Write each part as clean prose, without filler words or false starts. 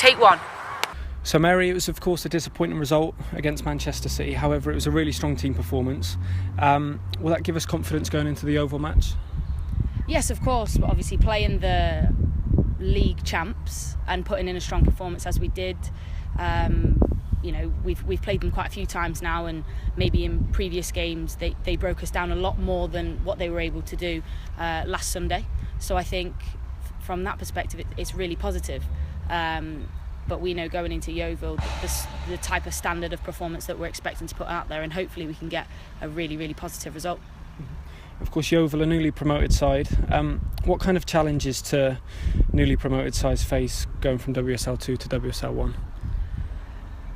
Take one. So Mary, it was of course a disappointing result against Manchester City. However, it was a really strong team performance. Will that give us confidence going into the Yeovil match? Yes, of course. But obviously playing the league champs and putting in a strong performance as we did. We've played them quite a few times now, and maybe in previous games they broke us down a lot more than what they were able to do last Sunday. So I think from that perspective it's really positive. But we know going into Yeovil the type of standard of performance that we're expecting to put out there, and hopefully we can get a really, really positive result. Of course, Yeovil, a newly promoted side. What kind of challenges do newly promoted sides face going from WSL2 to WSL1?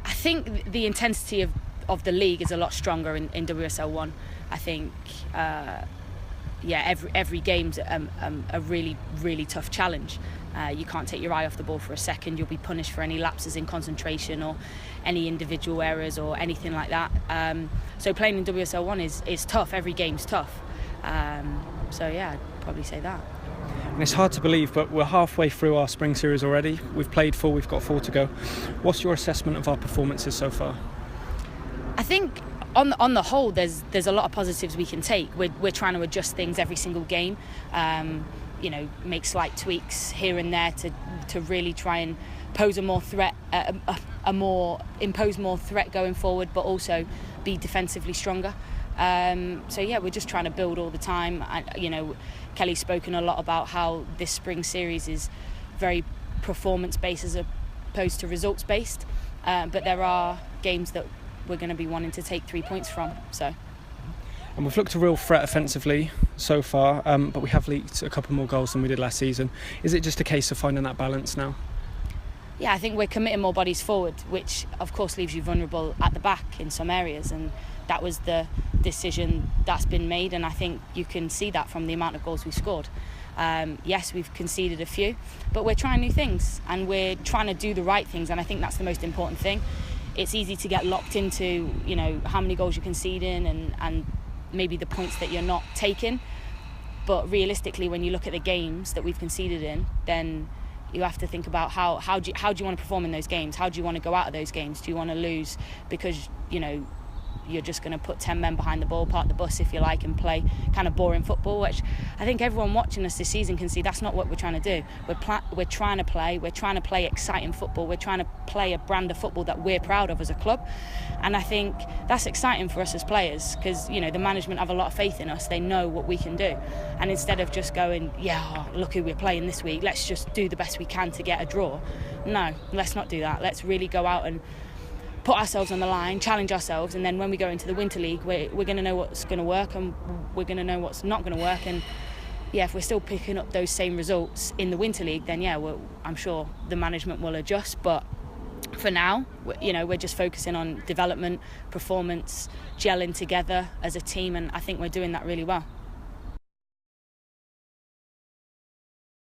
I think the intensity of the league is a lot stronger in WSL1. I think every game's a really, really tough challenge. You can't take your eye off the ball for a second. You'll be punished for any lapses in concentration or any individual errors or anything like that. So playing in WSL1 is tough. Every game's tough. I'd probably say that. And it's hard to believe, but we're halfway through our spring series already. We've played 4, we've got 4 to go. What's your assessment of our performances so far? I think on the whole, there's a lot of positives we can take. We're trying to adjust things every single game. Make slight tweaks here and there to really try and pose impose more threat going forward, but also be defensively stronger. We're just trying to build all the time. Kelly's spoken a lot about how this spring series is very performance-based as opposed to results-based. But there are games that we're going to be wanting to take 3 points from. And we've looked a real threat offensively so far, but we have leaked a couple more goals than we did last season. Is it just a case of finding that balance now? Yeah, I think we're committing more bodies forward, which of course leaves you vulnerable at the back in some areas, and that was the decision that's been made, and I think you can see that from the amount of goals we've scored. Yes, we've conceded a few, but we're trying new things and we're trying to do the right things, and I think that's the most important thing. It's easy to get locked into, how many goals you're conceding and maybe the points that you're not taking, but realistically when you look at the games that we've conceded in, then you have to think about how do you want to perform in those games? How do you want to go out of those games? Do you want to lose because you're just going to put 10 men behind the ball, park the bus if you like, and play kind of boring football, which I think everyone watching us this season can see that's not what we're trying to do. We're trying to play exciting football. We're trying to play a brand of football that we're proud of as a club, and I think that's exciting for us as players because the management have a lot of faith in us. They know what we can do, and instead of just going, look who we're playing this week, let's just do the best we can to get a draw. No, let's not do that. Let's really go out and put ourselves on the line, challenge ourselves, and then when we go into the Winter League, we're going to know what's going to work and we're going to know what's not going to work. And if we're still picking up those same results in the Winter League, then I'm sure the management will adjust. But for now, we're just focusing on development, performance, gelling together as a team, and I think we're doing that really well.